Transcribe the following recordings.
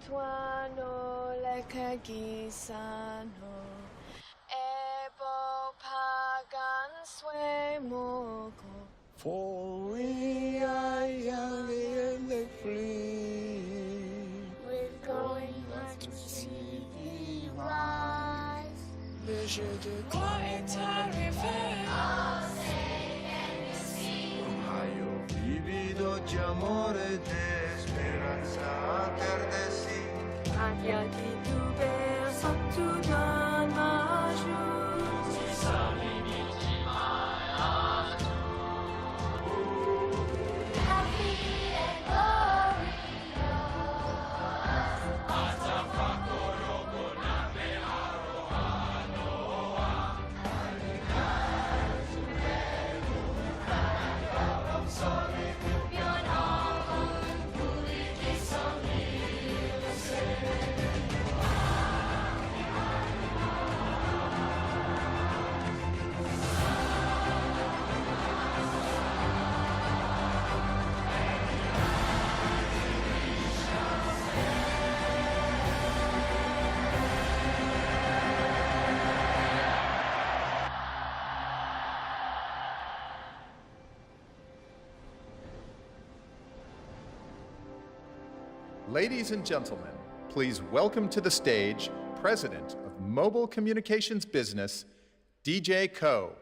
Tuano lekagisano ebo pagan swe moko. For we are young and free. We're going back to see thee rise. Measure the Quiet river. Ohio, vivido di amore de speranza atardeci. Agnati tu ver sottudan majur. Ladies and gentlemen, please welcome to the stage President of Mobile Communications Business, DJ Ko.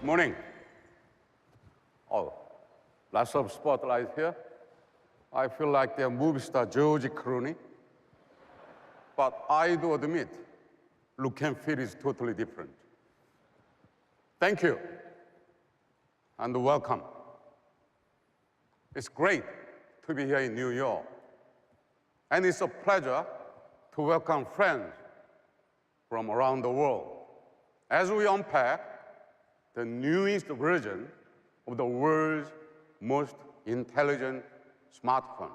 Morning. Oh, lots of spotlight here. I feel like they're movie star George Clooney. But I do admit, look and feel is totally different. Thank you, and welcome. It's great to be here in New York, and it's a pleasure to welcome friends from around the world as we unpack the newest version of the world's most intelligent smartphone.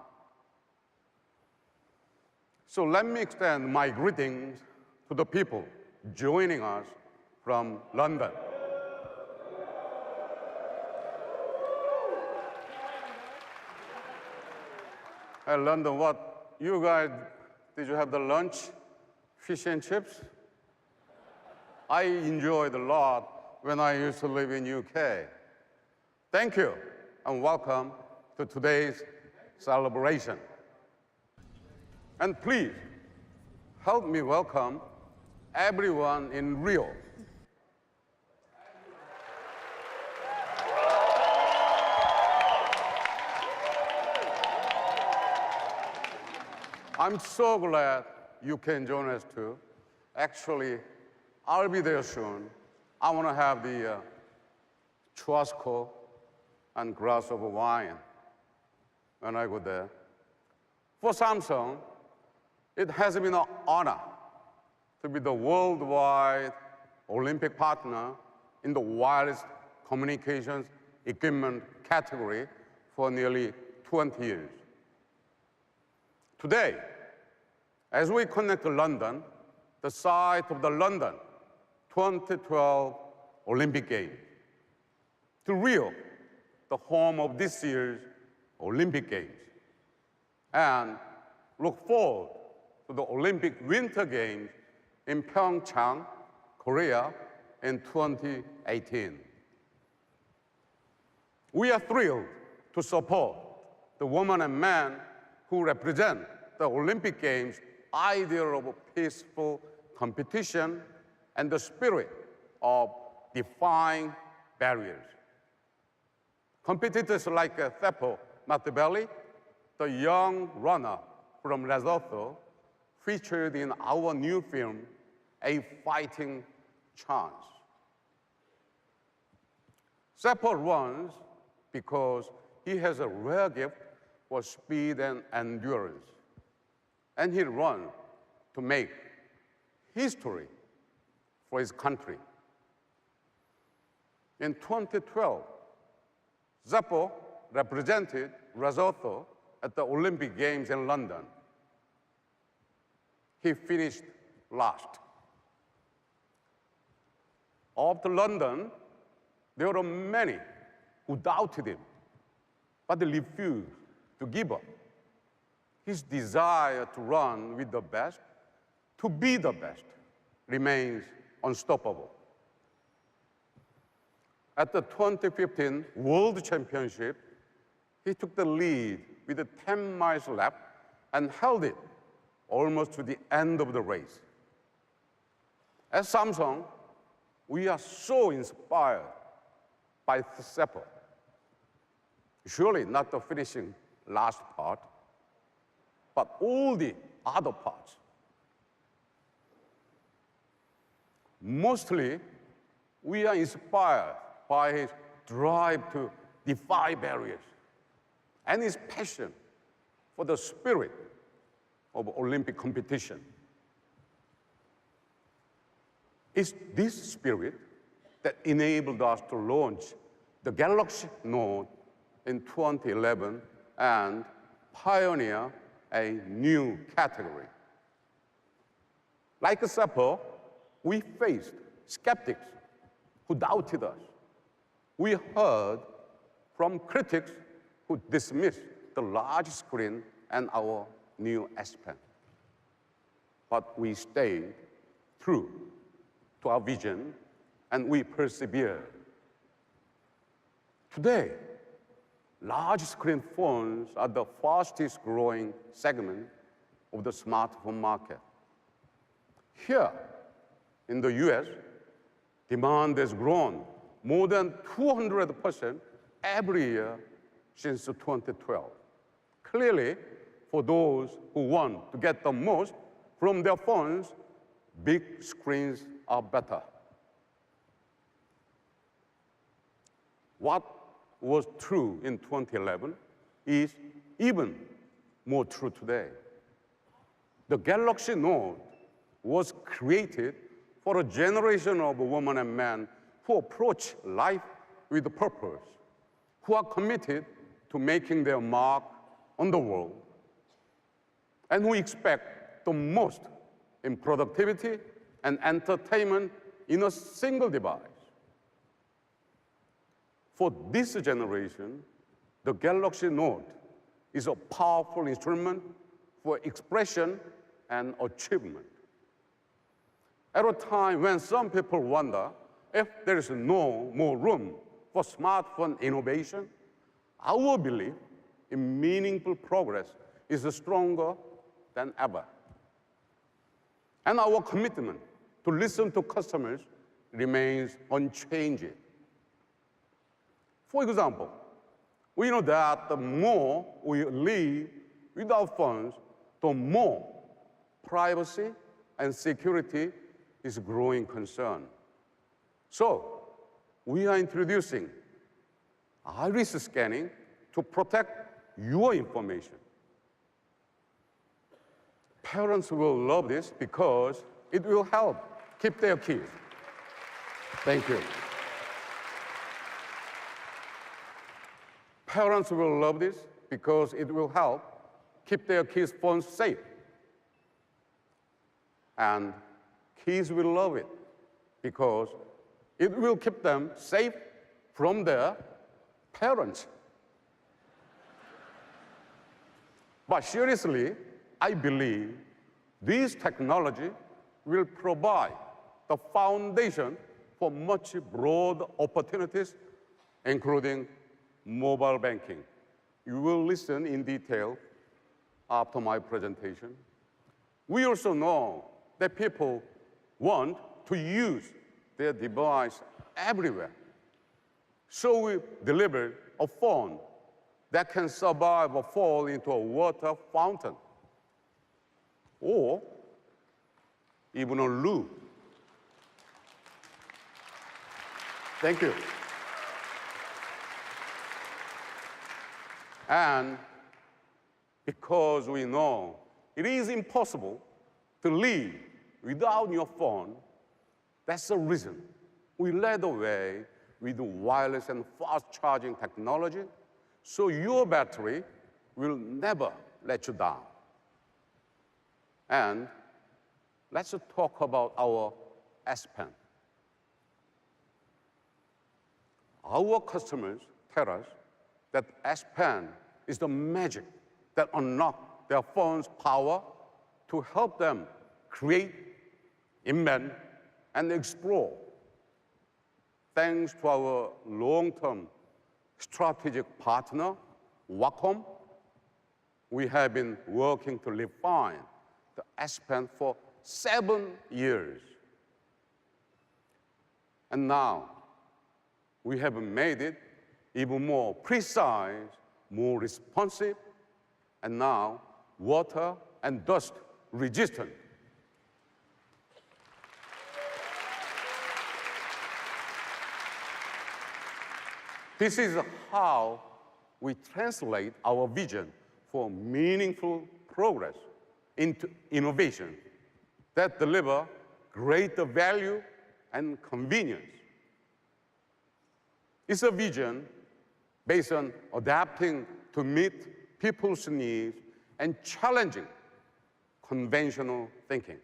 So let me extend my greetings to the people joining us from London. Hey, London, what, you guys, did you have the lunch? Fish and chips? I enjoyed a lot when I used to live in UK. Thank you, and welcome to today's celebration. And please, help me welcome everyone in Rio. I'm so glad you can join us too. Actually, I'll be there soon. I want to have the churrasco and glass of wine when I go there. For Samsung, it has been an honor to be the worldwide Olympic partner in the wireless communications equipment category for nearly 20 years. Today, as we connect to London, the site of the London 2012 Olympic Games, to Rio, the home of this year's Olympic Games, and look forward to the Olympic Winter Games in Pyeongchang, Korea in 2018. We are thrilled to support the women and men who represent the Olympic Games' ideal of peaceful competition and the spirit of defying barriers. Competitors like Seppo Mattebelli, the young runner from Lesotho, featured in our new film, A Fighting Chance. Seppo runs because he has a rare gift for speed and endurance. And he runs to make history for his country. In 2012, Seppo represented Lesotho at the Olympic Games in London. He finished last. After London, there were many who doubted him, but he refused to give up. His desire to run with the best, to be the best, remains unstoppable. At the 2015 World Championship, he took the lead with 10 miles left and held it almost to the end of the race. At Samsung, we are so inspired by Seppo. Surely not the finishing last part, but all the other parts. Mostly, we are inspired by his drive to defy barriers and his passion for the spirit of Olympic competition. It's this spirit that enabled us to launch the Galaxy Note in 2011 and pioneer a new category. Like Seppo, we faced skeptics who doubted us. We heard from critics who dismissed the large screen and our new S Pen. But we stayed true to our vision and we persevered. Today, large screen phones are the fastest growing segment of the smartphone market. Here in the US, demand has grown more than 200% every year since 2012. Clearly, for those who want to get the most from their phones, big screens are better. What was true in 2011 is even more true today. The Galaxy Note was created for a generation of women and men who approach life with a purpose, who are committed to making their mark on the world, and who expect the most in productivity and entertainment in a single device. For this generation, the Galaxy Note is a powerful instrument for expression and achievement. At a time when some people wonder if there is no more room for smartphone innovation, our belief in meaningful progress is stronger than ever. And our commitment to listen to customers remains unchanged. For example, we know that the more we live with our phones, the more privacy and security is a growing concern. So, we are introducing iris scanning to protect your information. Parents will love this because it will help keep their kids. Thank you. Parents will love this because it will help keep their kids' phones safe. And kids will love it because it will keep them safe from their parents. But seriously, I believe this technology will provide the foundation for much broad opportunities, including mobile banking. You will listen in detail after my presentation. We also know that people want to use their device everywhere. So we delivered a phone that can survive a fall into a water fountain or even a loo. Thank you. And because we know it is impossible to live without your phone, that's the reason we led the way with wireless and fast charging technology, so your battery will never let you down. And let's talk about our S Pen. Our customers tell us that S Pen is the magic that unlocks their phone's power to help them create, invent, and explore. Thanks to our long-term strategic partner, Wacom, we have been working to refine the S Pen for 7 years. And now, we have made it even more precise, more responsive, and now water and dust resistant. This is how we translate our vision for meaningful progress into innovation that deliver greater value and convenience. It's a vision based on adapting to meet people's needs and challenging conventional thinking.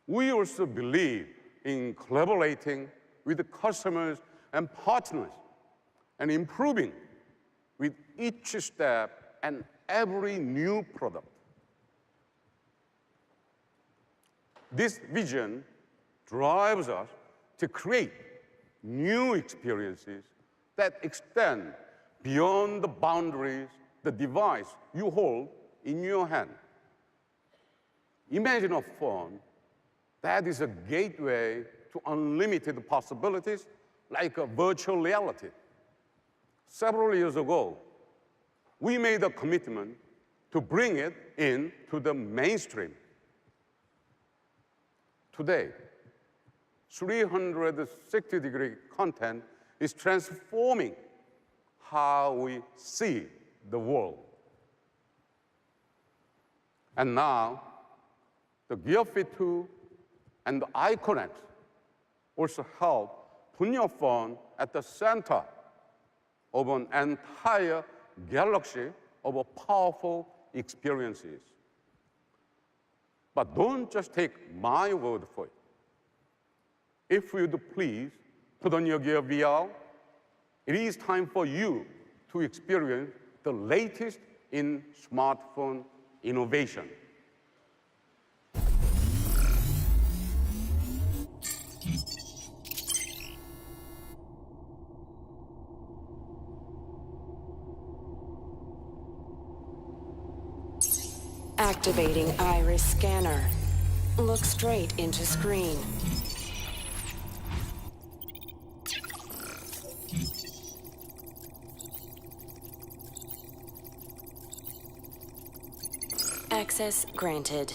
We also believe in collaborating with the customers and partners and improving with each step and every new product. This vision drives us to create new experiences that extend beyond the boundaries the device you hold in your hand. Imagine a phone that is a gateway to unlimited possibilities like a virtual reality. Several years ago, we made a commitment to bring it into the mainstream. Today, 360-degree content is transforming how we see the world. And now, the Gear Fit 2 and the Icon X also help put your phone at the center of an entire galaxy of powerful experiences. But don't just take my word for it. If you'd please put on your Gear VR, it is time for you to experience the latest in smartphone innovation. Activating iris scanner. Look straight into screen. Access granted.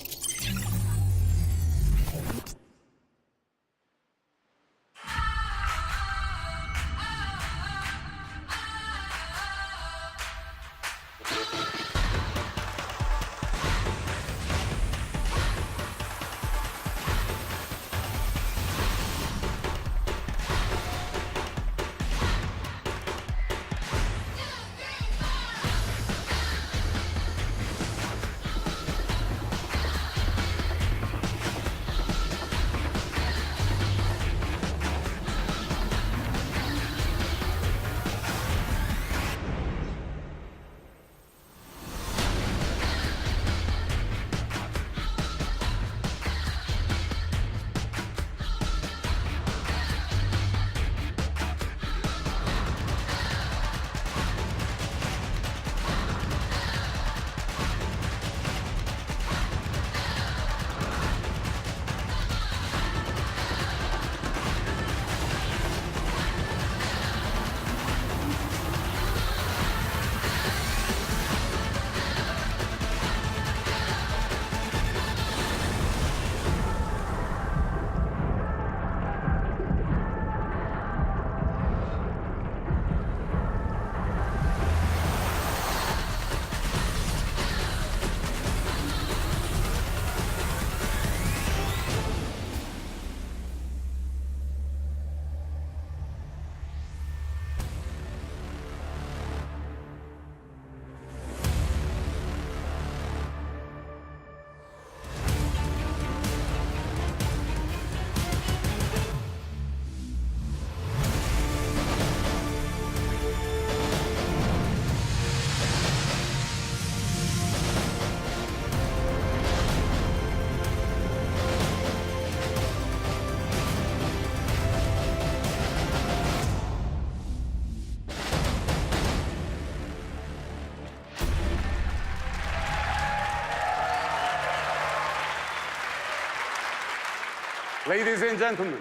Ladies and gentlemen,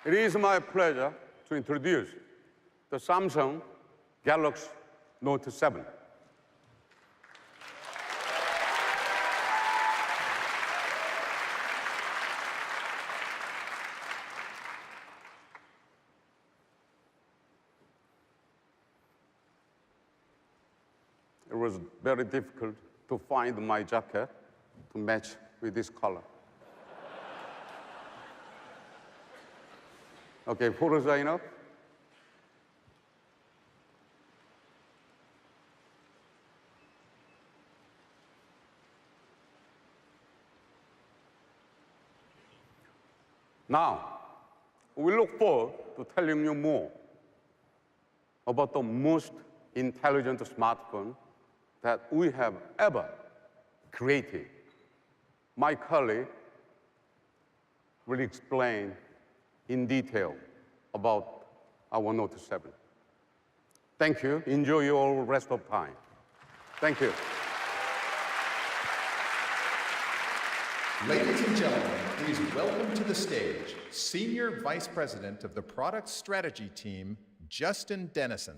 it is my pleasure to introduce the Samsung Galaxy Note 7. It was very difficult to find my jacket to match with this color. Okay, photos are enough. Now, we look forward to telling you more about the most intelligent smartphone that we have ever created. My colleague will explain in detail about our Note 7. Thank you. Enjoy your rest of time. Thank you. Ladies and gentlemen, please welcome to the stage Senior Vice President of the Product Strategy Team, Justin Dennison.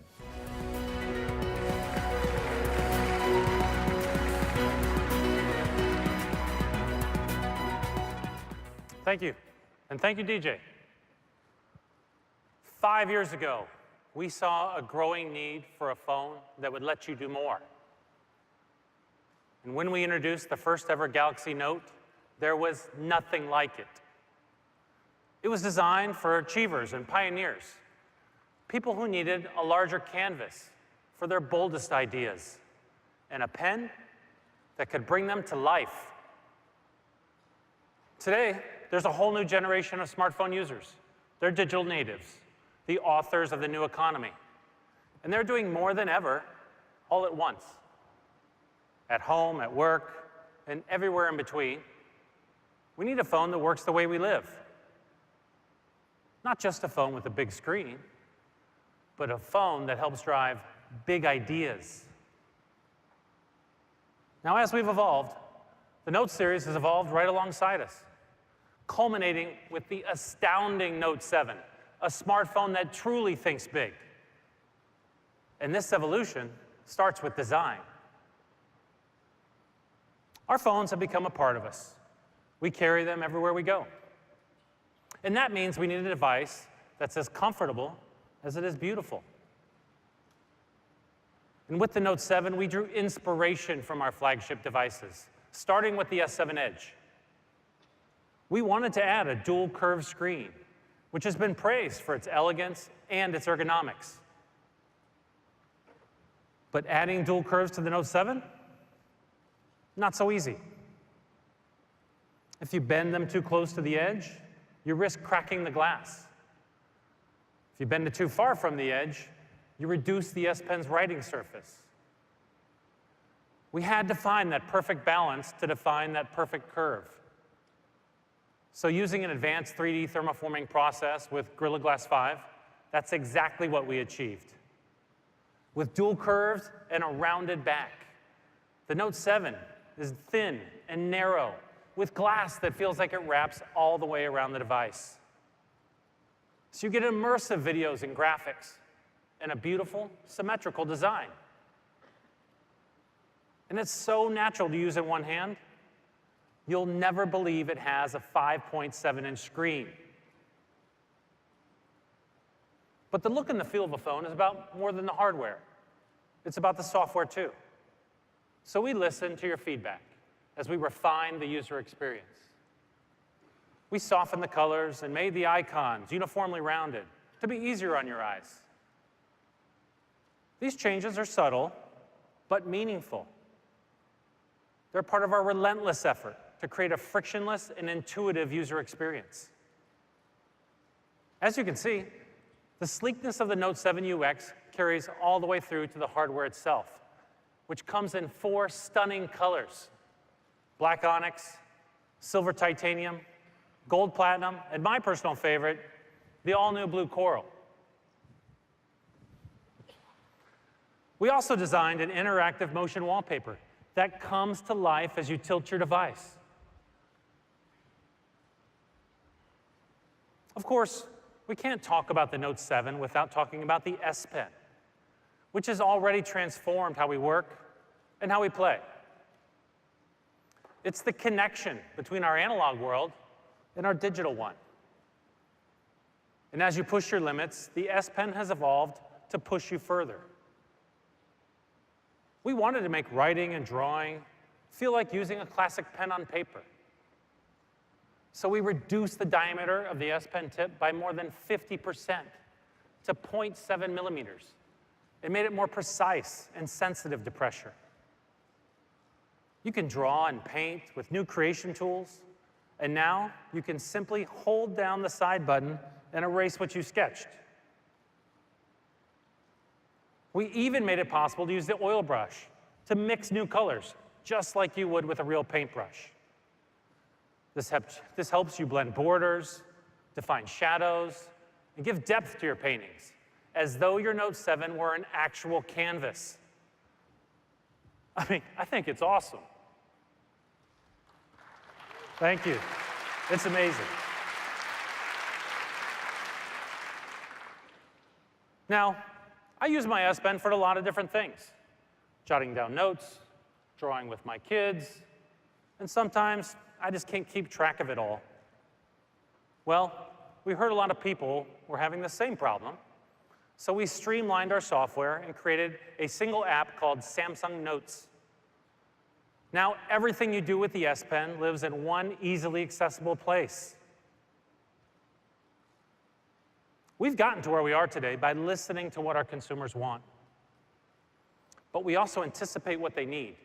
Thank you, and thank you, DJ. 5 years ago, we saw a growing need for a phone that would let you do more. And when we introduced the first ever Galaxy Note, there was nothing like it. It was designed for achievers and pioneers, people who needed a larger canvas for their boldest ideas, and a pen that could bring them to life. Today, there's a whole new generation of smartphone users. They're digital natives, the authors of the new economy. And they're doing more than ever, all at once. At home, at work, and everywhere in between. We need a phone that works the way we live. Not just a phone with a big screen, but a phone that helps drive big ideas. Now, as we've evolved, the Note series has evolved right alongside us, culminating with the astounding Note 7, a smartphone that truly thinks big. And this evolution starts with design. Our phones have become a part of us. We carry them everywhere we go. And that means we need a device that's as comfortable as it is beautiful. And with the Note 7, we drew inspiration from our flagship devices, starting with the S7 Edge. We wanted to add a dual curved screen, which has been praised for its elegance and its ergonomics. But adding dual curves to the Note 7? Not so easy. If you bend them too close to the edge, you risk cracking the glass. If you bend it too far from the edge, you reduce the S Pen's writing surface. We had to find that perfect balance to define that perfect curve. So using an advanced 3D thermoforming process with Gorilla Glass 5, that's exactly what we achieved. With dual curves and a rounded back, the Note 7 is thin and narrow, with glass that feels like it wraps all the way around the device. So you get immersive videos and graphics, and a beautiful, symmetrical design. And it's so natural to use in one hand, you'll never believe it has a 5.7-inch screen. But the look and the feel of a phone is about more than the hardware. It's about the software too. So we listened to your feedback as we refined the user experience. We softened the colors and made the icons uniformly rounded to be easier on your eyes. These changes are subtle, but meaningful. They're part of our relentless effort to create a frictionless and intuitive user experience. As you can see, the sleekness of the Note 7 UX carries all the way through to the hardware itself, which comes in 4 stunning colors: black onyx, silver titanium, gold platinum, and my personal favorite, the all-new blue coral. We also designed an interactive motion wallpaper that comes to life as you tilt your device. Of course, we can't talk about the Note 7 without talking about the S Pen, which has already transformed how we work and how we play. It's the connection between our analog world and our digital one. And as you push your limits, the S Pen has evolved to push you further. We wanted to make writing and drawing feel like using a classic pen on paper. So we reduced the diameter of the S Pen tip by more than 50% to 0.7 millimeters. It made it more precise and sensitive to pressure. You can draw and paint with new creation tools, and now you can simply hold down the side button and erase what you sketched. We even made it possible to use the oil brush to mix new colors, just like you would with a real paintbrush. This helps you blend borders, define shadows, and give depth to your paintings, as though your Note 7 were an actual canvas. I mean, I think it's awesome. Thank you. It's amazing. Now, I use my S Pen for a lot of different things. Jotting down notes, drawing with my kids, and sometimes I just can't keep track of it all. Well, we heard a lot of people were having the same problem, so we streamlined our software and created a single app called Samsung Notes. Now, everything you do with the S Pen lives in one easily accessible place. We've gotten to where we are today by listening to what our consumers want. But we also anticipate what they need.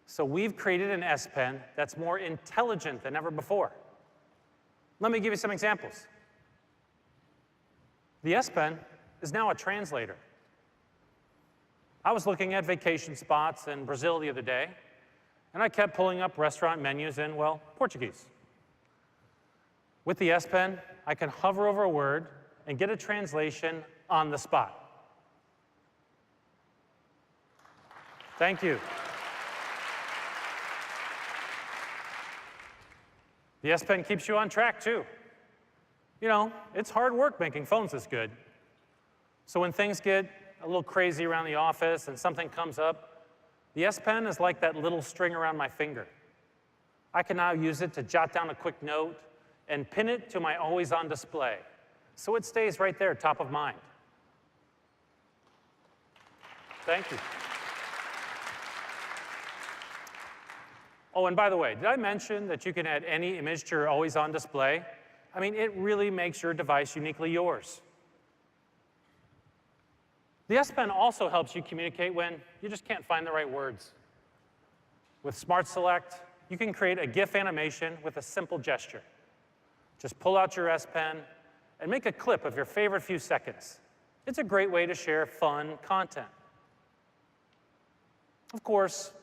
So we've created an S Pen that's more intelligent than ever before. Let me give you some examples. The S Pen is now a translator. I was looking at vacation spots in Brazil the other day, and I kept pulling up restaurant menus in, well, Portuguese. With the S Pen, I can hover over a word and get a translation on the spot. Thank you. The S Pen keeps you on track, too. You know, it's hard work making phones this good. So when things get a little crazy around the office and something comes up, the S Pen is like that little string around my finger. I can now use it to jot down a quick note and pin it to my always-on display, so it stays right there, top of mind. Thank you. Oh, and by the way, did I mention that you can add any image to your always-on display? I mean, it really makes your device uniquely yours. The S Pen also helps you communicate when you just can't find the right words. With Smart Select, you can create a GIF animation with a simple gesture. Just pull out your S Pen and make a clip of your favorite few seconds. It's a great way to share fun content. Of course,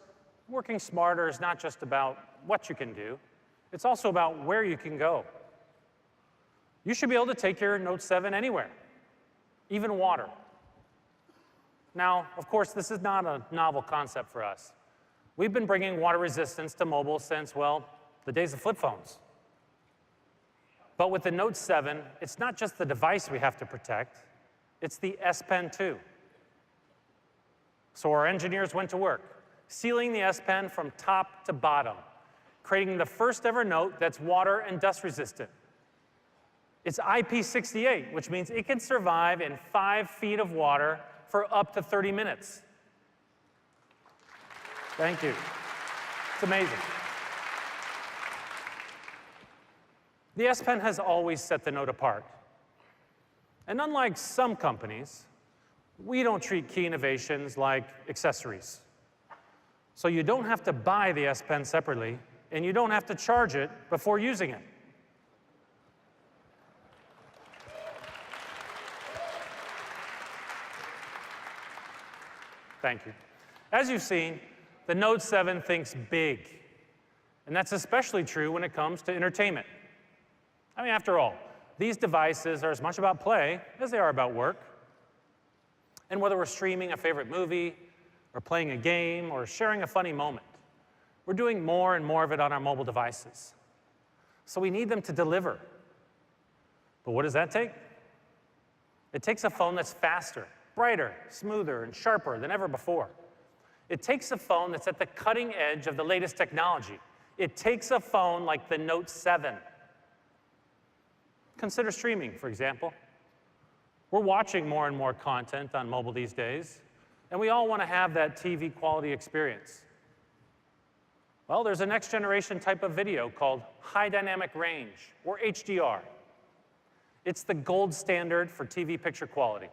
working smarter is not just about what you can do, it's also about where you can go. You should be able to take your Note 7 anywhere, even water. Now, of course, this is not a novel concept for us. We've been bringing water resistance to mobile since, well, the days of flip phones. But with the Note 7, it's not just the device we have to protect, it's the S Pen too. So our engineers went to work, sealing the S Pen from top to bottom, creating the first ever note that's water and dust resistant. It's IP68, which means it can survive in 5 feet of water for up to 30 minutes. Thank you. It's amazing. The S Pen has always set the Note apart. And unlike some companies, we don't treat key innovations like accessories. So you don't have to buy the S Pen separately, and you don't have to charge it before using it. Thank you. As you've seen, the Note 7 thinks big. And that's especially true when it comes to entertainment. I mean, after all, these devices are as much about play as they are about work. And whether we're streaming a favorite movie, or playing a game, or sharing a funny moment, we're doing more and more of it on our mobile devices. So we need them to deliver. But what does that take? It takes a phone that's faster, brighter, smoother, and sharper than ever before. It takes a phone that's at the cutting edge of the latest technology. It takes a phone like the Note 7. Consider streaming, for example. We're watching more and more content on mobile these days, and we all want to have that TV quality experience. Well, there's a next generation type of video called high dynamic range, or HDR. It's the gold standard for TV picture quality.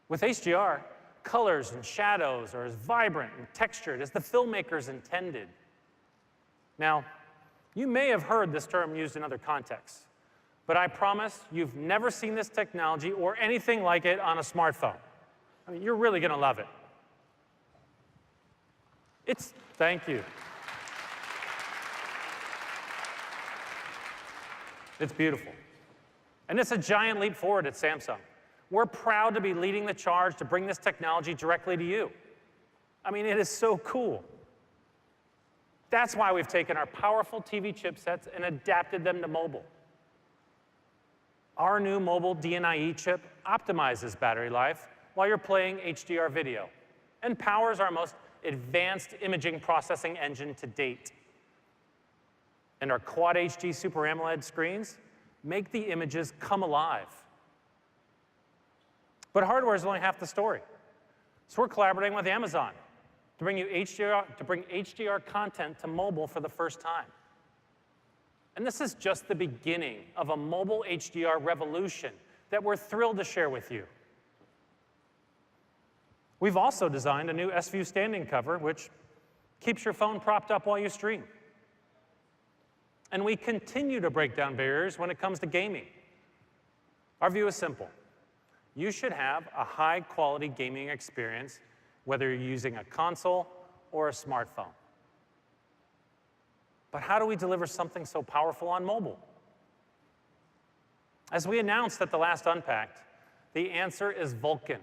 With HDR, colors and shadows are as vibrant and textured as the filmmakers intended. Now, you may have heard this term used in other contexts, but I promise you've never seen this technology or anything like it on a smartphone. I mean, you're really going to love it. Thank you. It's beautiful. And it's a giant leap forward at Samsung. We're proud to be leading the charge to bring this technology directly to you. I mean, it is so cool. That's why we've taken our powerful TV chipsets and adapted them to mobile. Our new mobile DNIE chip optimizes battery life while you're playing HDR video and powers our most advanced imaging processing engine to date. And our Quad HD Super AMOLED screens make the images come alive. But hardware is only half the story. So we're collaborating with Amazon to bring HDR content to mobile for the first time. And this is just the beginning of a mobile HDR revolution that we're thrilled to share with you. We've also designed a new S-View standing cover, which keeps your phone propped up while you stream. And we continue to break down barriers when it comes to gaming. Our view is simple. You should have a high-quality gaming experience, whether you're using a console or a smartphone. But how do we deliver something so powerful on mobile? As we announced at the last Unpacked, the answer is Vulkan,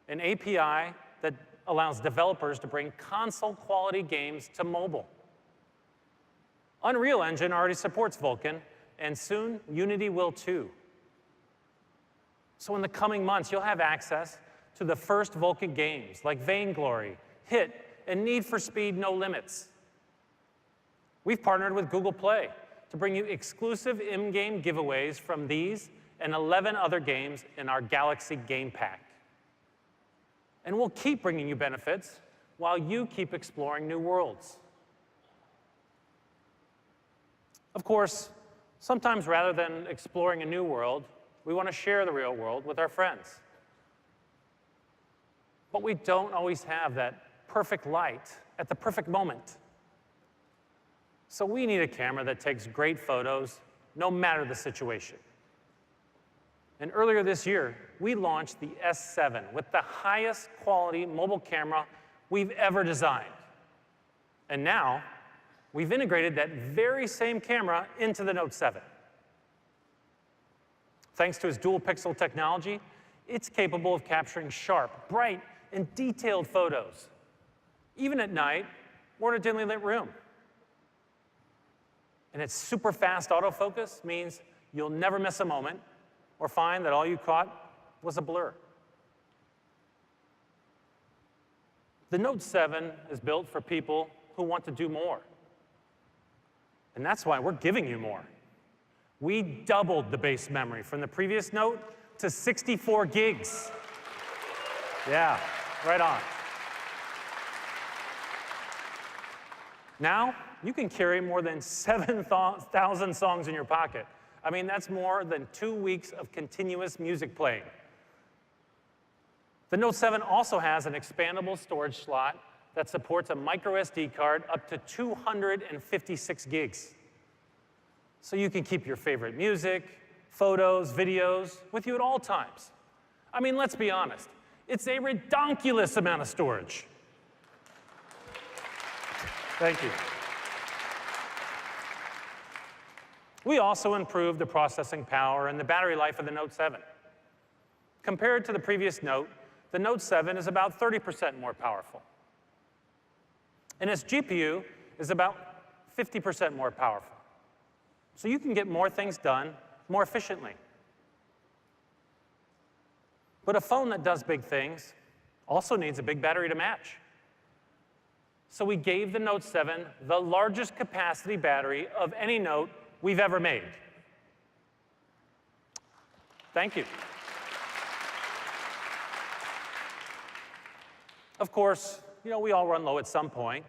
an API that allows developers to bring console-quality games to mobile. Unreal Engine already supports Vulkan, and soon Unity will too. So in the coming months, you'll have access to the first Vulkan games like Vainglory, Hit, and Need for Speed No Limits. We've partnered with Google Play to bring you exclusive in-game giveaways from these and 11 other games in our Galaxy Game Pack. And we'll keep bringing you benefits while you keep exploring new worlds. Of course, sometimes rather than exploring a new world, we want to share the real world with our friends. But we don't always have that perfect light at the perfect moment. So we need a camera that takes great photos, no matter the situation. And earlier this year, we launched the S7 with the highest quality mobile camera we've ever designed. And now, we've integrated that very same camera into the Note 7. Thanks to its dual pixel technology, it's capable of capturing sharp, bright, and detailed photos, even at night or in a dimly lit room. And its super fast autofocus means you'll never miss a moment or find that all you caught was a blur. The Note 7 is built for people who want to do more. And that's why we're giving you more. We doubled the base memory from the previous Note to 64 gigs. Yeah, right on. Now, you can carry more than 7,000 songs in your pocket. I mean, that's more than 2 weeks of continuous music playing. The Note 7 also has an expandable storage slot that supports a micro SD card up to 256 gigs. So you can keep your favorite music, photos, videos with you at all times. I mean, let's be honest. It's a redonkulous amount of storage. Thank you. We also improved the processing power and the battery life of the Note 7. Compared to the previous Note, the Note 7 is about 30% more powerful. And its GPU is about 50% more powerful. So you can get more things done more efficiently. But a phone that does big things also needs a big battery to match. So we gave the Note 7 the largest capacity battery of any Note we've ever made. Thank you. Of course, we all run low at some point.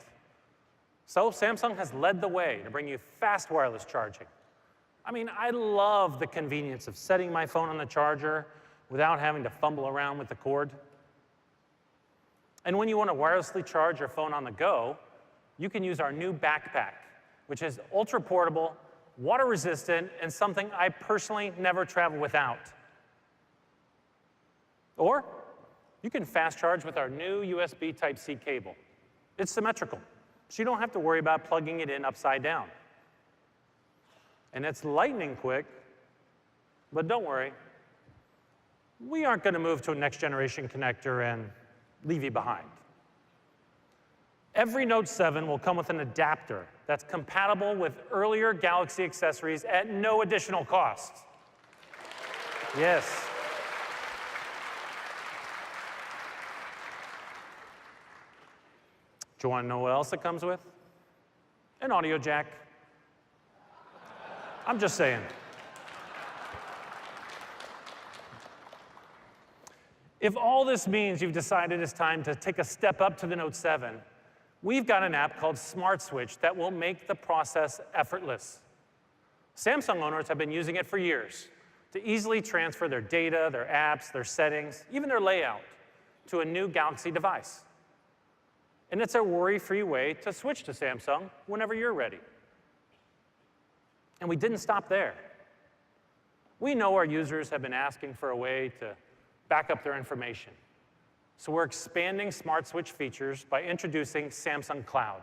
So Samsung has led the way to bring you fast wireless charging. I mean, I love the convenience of setting my phone on the charger without having to fumble around with the cord. And when you want to wirelessly charge your phone on the go, you can use our new backpack, which is ultra portable, water resistant, and something I personally never travel without. Or you can fast charge with our new USB Type-C cable. It's symmetrical, so you don't have to worry about plugging it in upside down. And it's lightning quick, but don't worry, we aren't going to move to a next generation connector and leave you behind. Every Note 7 will come with an adapter that's compatible with earlier Galaxy accessories at no additional cost. Yes. Do you want to know what else it comes with? An audio jack. I'm just saying. If all this means you've decided it's time to take a step up to the Note 7, we've got an app called Smart Switch that will make the process effortless. Samsung owners have been using it for years to easily transfer their data, their apps, their settings, even their layout to a new Galaxy device. And it's a worry-free way to switch to Samsung whenever you're ready. And we didn't stop there. We know our users have been asking for a way to back up their information. So we're expanding Smart Switch features by introducing Samsung Cloud.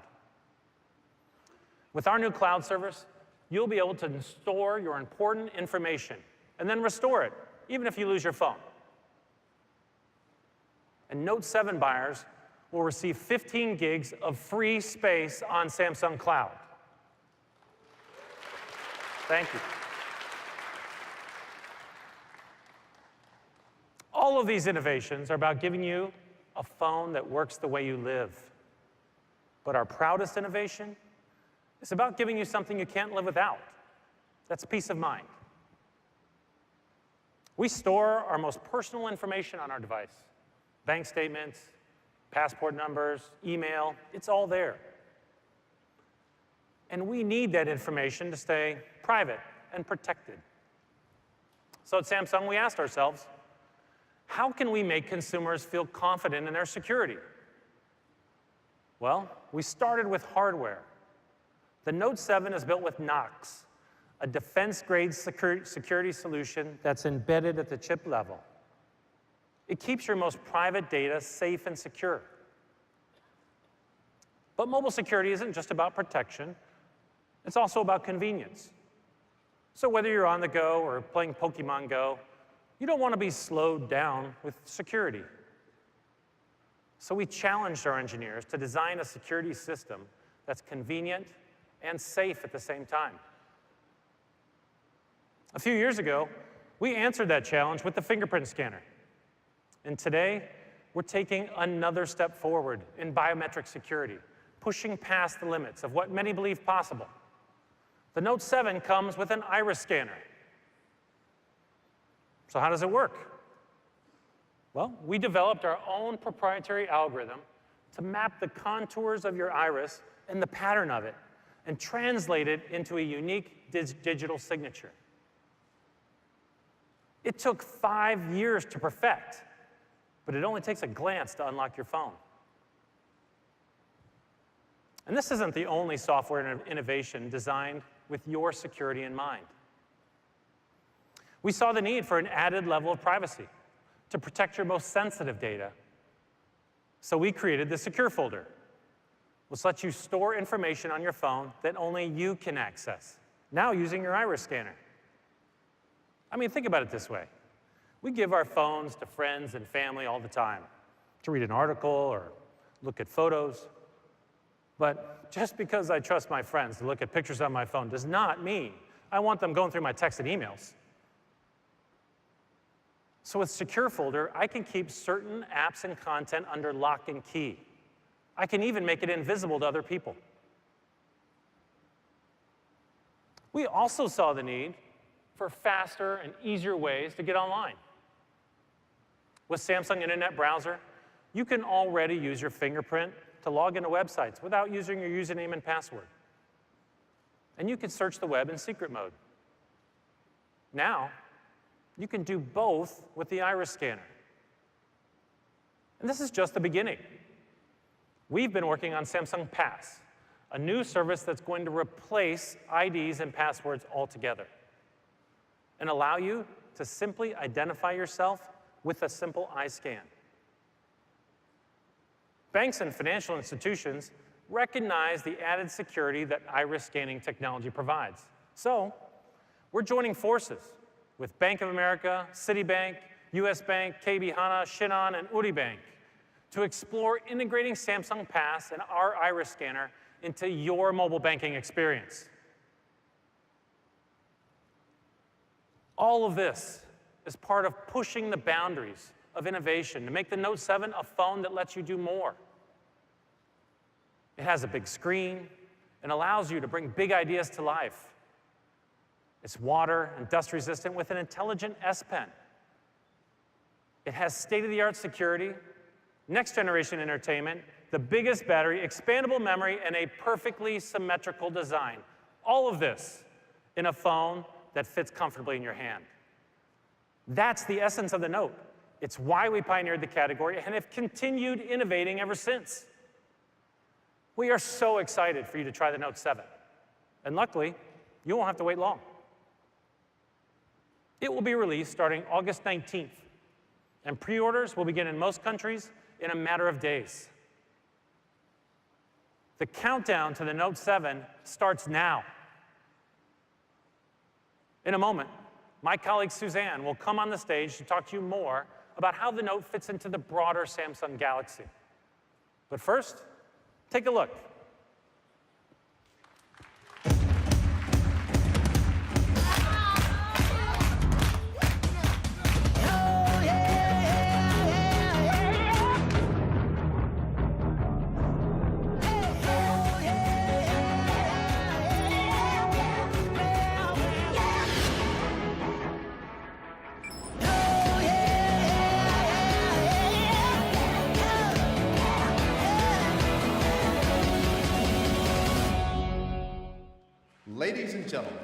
With our new cloud service, you'll be able to store your important information and then restore it, even if you lose your phone. And Note 7 buyers will receive 15 gigs of free space on Samsung Cloud. Thank you. All of these innovations are about giving you a phone that works the way you live. But our proudest innovation is about giving you something you can't live without. That's peace of mind. We store our most personal information on our device. Bank statements, passport numbers, email, it's all there. And we need that information to stay private and protected. So at Samsung, we asked ourselves, how can we make consumers feel confident in their security? Well, we started with hardware. The Note 7 is built with Knox, a defense-grade security solution that's embedded at the chip level. It keeps your most private data safe and secure. But mobile security isn't just about protection. It's also about convenience. So whether you're on the go or playing Pokemon Go, you don't want to be slowed down with security. So we challenged our engineers to design a security system that's convenient and safe at the same time. A few years ago, we answered that challenge with the fingerprint scanner. And today, we're taking another step forward in biometric security, pushing past the limits of what many believe possible. The Note 7 comes with an iris scanner. So how does it work? Well, we developed our own proprietary algorithm to map the contours of your iris and the pattern of it and translate it into a unique digital signature. It took 5 years to perfect, but it only takes a glance to unlock your phone. And this isn't the only software innovation designed with your security in mind. We saw the need for an added level of privacy to protect your most sensitive data. So we created the Secure Folder, which lets you store information on your phone that only you can access, now using your iris scanner. I mean, think about it this way. We give our phones to friends and family all the time to read an article or look at photos. But just because I trust my friends to look at pictures on my phone does not mean I want them going through my texts and emails. So with Secure Folder, I can keep certain apps and content under lock and key. I can even make it invisible to other people. We also saw the need for faster and easier ways to get online. With Samsung Internet Browser, you can already use your fingerprint to log into websites without using your username and password. And you can search the web in secret mode. Now, you can do both with the iris scanner. And this is just the beginning. We've been working on Samsung Pass, a new service that's going to replace IDs and passwords altogether and allow you to simply identify yourself with a simple eye scan. Banks and financial institutions recognize the added security that iris scanning technology provides. So, we're joining forces with Bank of America, Citibank, US Bank, KB Hana, Shinhan, and Uri Bank to explore integrating Samsung Pass and our iris scanner into your mobile banking experience. All of this is part of pushing the boundaries of innovation to make the Note 7 a phone that lets you do more. It has a big screen and allows you to bring big ideas to life. It's water and dust resistant with an intelligent S Pen. It has state-of-the-art security, next-generation entertainment, the biggest battery, expandable memory, and a perfectly symmetrical design. All of this in a phone that fits comfortably in your hand. That's the essence of the Note. It's why we pioneered the category and have continued innovating ever since. We are so excited for you to try the Note 7. And luckily, you won't have to wait long. It will be released starting August 19th, and pre-orders will begin in most countries in a matter of days. The countdown to the Note 7 starts now. In a moment, my colleague Suzanne will come on the stage to talk to you more about how the Note fits into the broader Samsung Galaxy. But first, take a look. Ladies and gentlemen,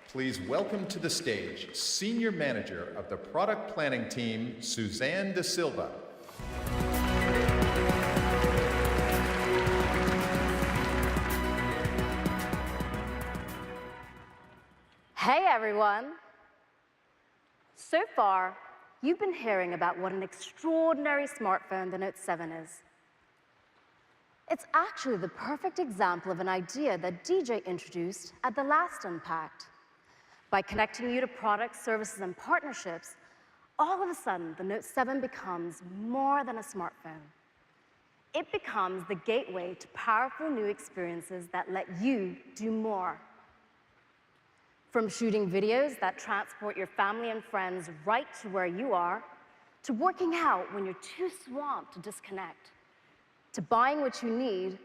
please welcome to the stage Senior Manager of the Product Planning Team, Suzanne De Silva. Hey everyone! So far, you've been hearing about what an extraordinary smartphone the Note 7 is. It's actually the perfect example of an idea that DJ introduced at the last Unpacked. By connecting you to products, services, and partnerships, all of a sudden, the Note 7 becomes more than a smartphone. It becomes the gateway to powerful new experiences that let you do more. From shooting videos that transport your family and friends right to where you are, to working out when you're too swamped to disconnect, to buying what you need,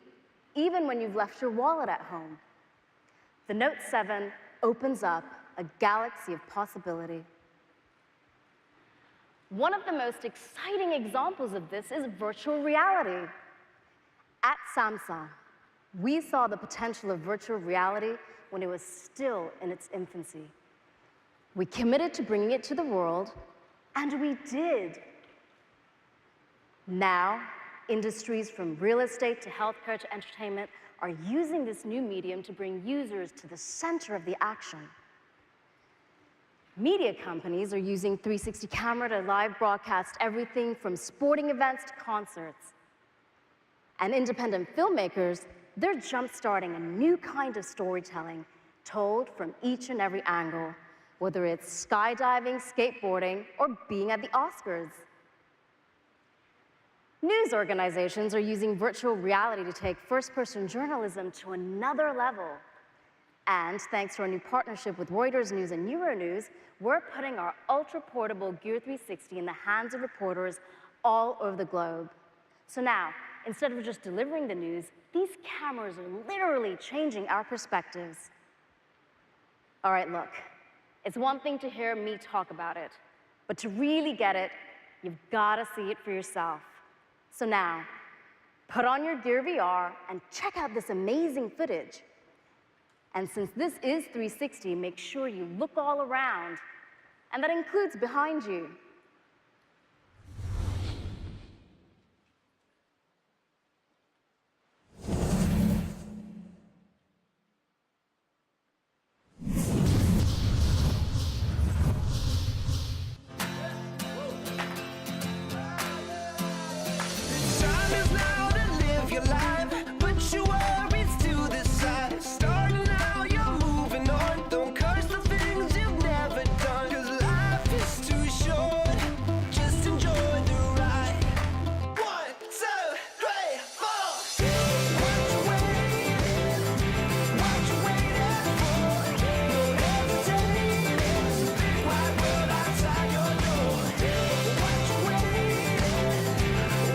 even when you've left your wallet at home. The Note 7 opens up a galaxy of possibility. One of the most exciting examples of this is virtual reality. At Samsung, we saw the potential of virtual reality when it was still in its infancy. We committed to bringing it to the world, and we did. Now, industries from real estate to healthcare to entertainment are using this new medium to bring users to the center of the action. Media companies are using 360 camera to live broadcast everything from sporting events to concerts. And independent filmmakers, they're jump-starting a new kind of storytelling told from each and every angle, whether it's skydiving, skateboarding, or being at the Oscars. News organizations are using virtual reality to take first-person journalism to another level. And thanks to our new partnership with Reuters News and Euronews, we're putting our ultra-portable Gear 360 in the hands of reporters all over the globe. So now, instead of just delivering the news, these cameras are literally changing our perspectives. All right, look, it's one thing to hear me talk about it, but to really get it, you've got to see it for yourself. So now, put on your Gear VR and check out this amazing footage. And since this is 360, make sure you look all around, and that includes behind you. Time is now to live your life. Put your worries to the side. Starting now, you're moving on. Don't curse the things you've never done. 'Cause life is too short. Just enjoy the ride. 1, 2, 3, 4. What you waiting? What you waiting for? No hesitating. It's a big wide world outside your door. What you waiting?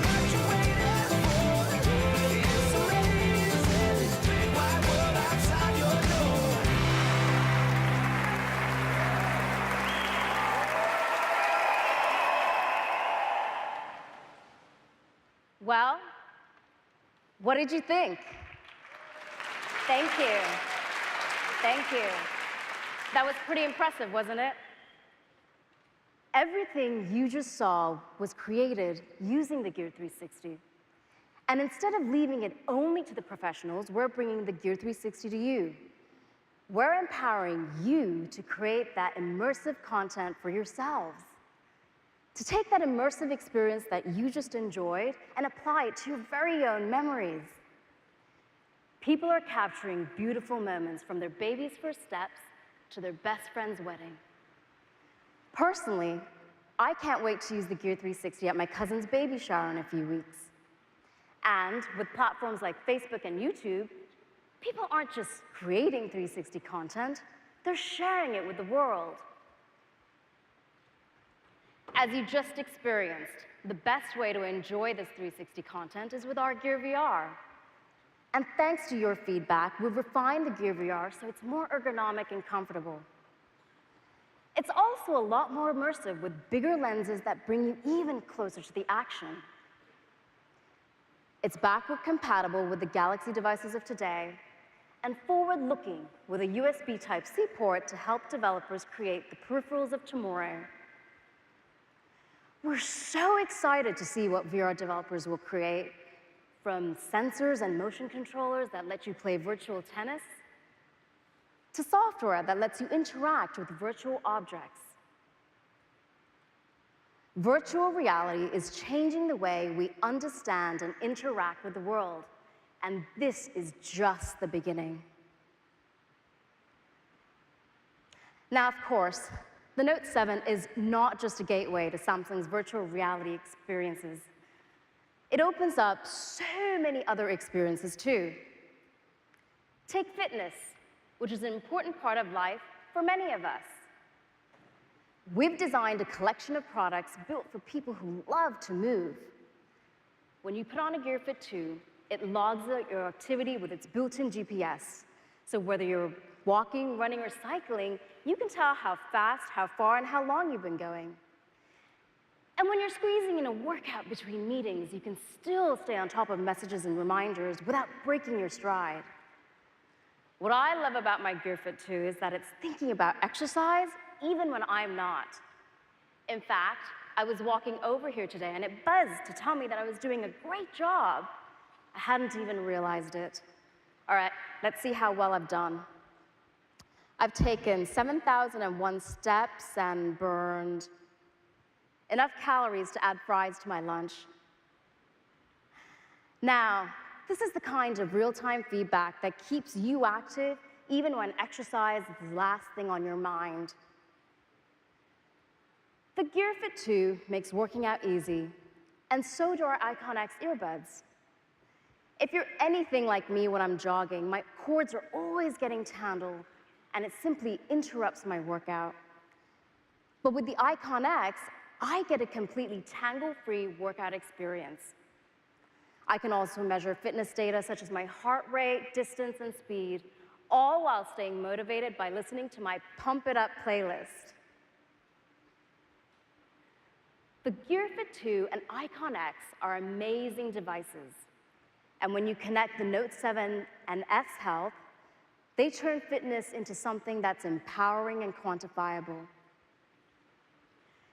What you waiting for? It's amazing. This big wide world outside your door. Well, what did you think? Thank you. Thank you. That was pretty impressive, wasn't it? Everything you just saw was created using the Gear 360. And instead of leaving it only to the professionals, we're bringing the Gear 360 to you. We're empowering you to create that immersive content for yourselves. To take that immersive experience that you just enjoyed and apply it to your very own memories. People are capturing beautiful moments from their baby's first steps to their best friend's wedding. Personally, I can't wait to use the Gear 360 at my cousin's baby shower in a few weeks. And with platforms like Facebook and YouTube, people aren't just creating 360 content, they're sharing it with the world. As you just experienced, the best way to enjoy this 360 content is with our Gear VR. And thanks to your feedback, we've refined the Gear VR so it's more ergonomic and comfortable. It's also a lot more immersive with bigger lenses that bring you even closer to the action. It's backward compatible with the Galaxy devices of today, and forward-looking with a USB Type-C port to help developers create the peripherals of tomorrow. We're so excited to see what VR developers will create, from sensors and motion controllers that let you play virtual tennis, to software that lets you interact with virtual objects. Virtual reality is changing the way we understand and interact with the world, and this is just the beginning. Now, of course, the Note 7 is not just a gateway to Samsung's virtual reality experiences. It opens up so many other experiences too. Take fitness, which is an important part of life for many of us. We've designed a collection of products built for people who love to move. When you put on a Gear Fit 2, it logs your activity with its built-in GPS. So whether you're walking, running, or cycling, you can tell how fast, how far, and how long you've been going. And when you're squeezing in a workout between meetings, you can still stay on top of messages and reminders without breaking your stride. What I love about my Gear Fit 2 is that it's thinking about exercise even when I'm not. In fact, I was walking over here today and it buzzed to tell me that I was doing a great job. I hadn't even realized it. All right, let's see how well I've done. I've taken 7,001 steps and burned enough calories to add fries to my lunch. Now, this is the kind of real-time feedback that keeps you active even when exercise is the last thing on your mind. The Gear Fit 2 makes working out easy, and so do our Icon X earbuds. If you're anything like me when I'm jogging, my cords are always getting tangled, and it simply interrupts my workout. But with the Icon X, I get a completely tangle-free workout experience. I can also measure fitness data such as my heart rate, distance, and speed, all while staying motivated by listening to my Pump It Up playlist. The Gear Fit 2 and Icon X are amazing devices. And when you connect the Note 7 and S Health, they turn fitness into something that's empowering and quantifiable.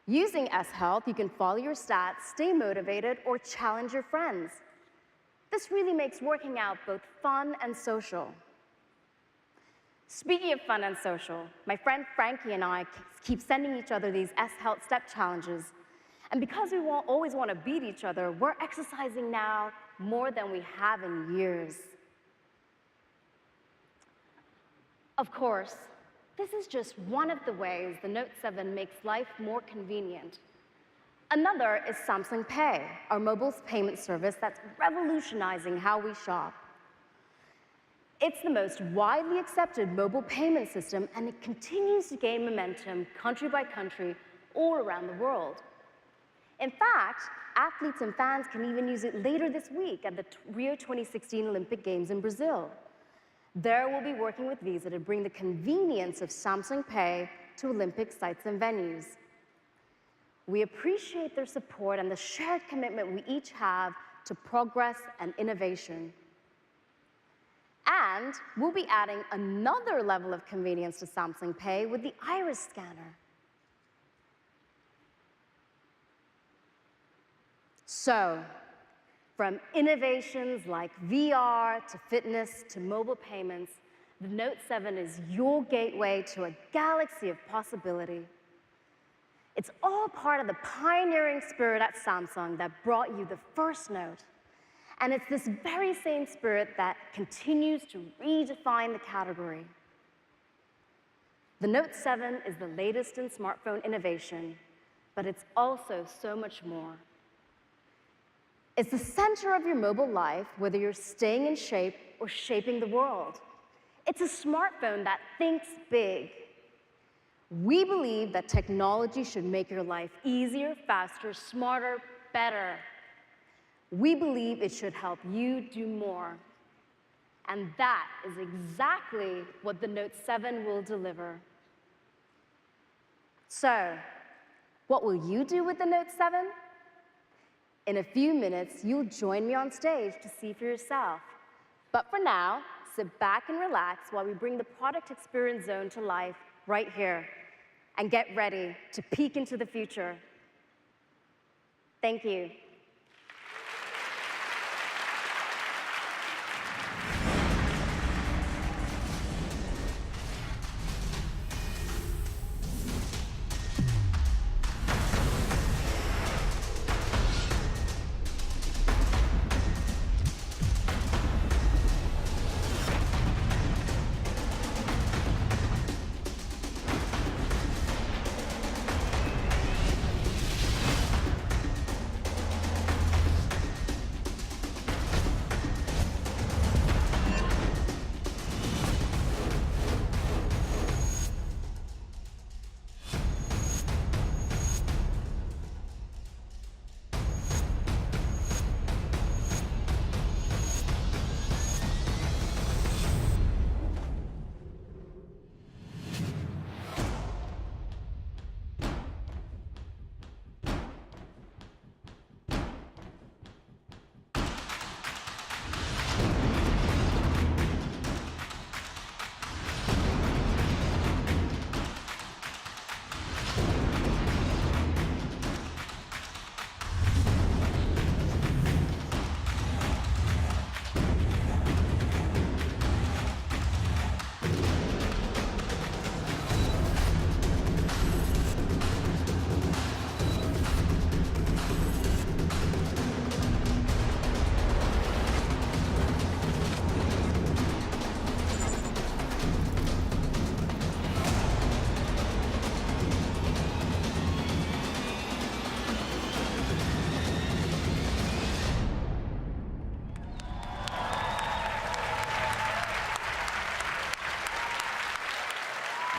Using S Health, you can follow your stats, stay motivated, or challenge your friends. This really makes working out both fun and social. Speaking of fun and social, my friend Frankie and I keep sending each other these S Health step challenges. And because we always want to beat each other, we're exercising now more than we have in years. Of course, this is just one of the ways the Note 7 makes life more convenient. Another is Samsung Pay, our mobile payment service that's revolutionizing how we shop. It's the most widely accepted mobile payment system, and it continues to gain momentum country by country all around the world. In fact, athletes and fans can even use it later this week at the Rio 2016 Olympic Games in Brazil. There we'll be working with Visa to bring the convenience of Samsung Pay to Olympic sites and venues. We appreciate their support and the shared commitment we each have to progress and innovation. And we'll be adding another level of convenience to Samsung Pay with the iris scanner. So, from innovations like VR to fitness to mobile payments, the Note 7 is your gateway to a galaxy of possibility. It's all part of the pioneering spirit at Samsung that brought you the first Note. And it's this very same spirit that continues to redefine the category. The Note 7 is the latest in smartphone innovation, but it's also so much more. It's the center of your mobile life, whether you're staying in shape or shaping the world. It's a smartphone that thinks big. We believe that technology should make your life easier, faster, smarter, better. We believe it should help you do more. And that is exactly what the Note 7 will deliver. So, what will you do with the Note 7? In a few minutes, you'll join me on stage to see for yourself. But for now, sit back and relax while we bring the product experience zone to life right here. And get ready to peek into the future. Thank you.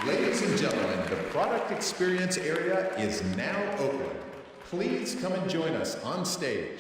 Ladies and gentlemen, the product experience area is now open. Please come and join us on stage.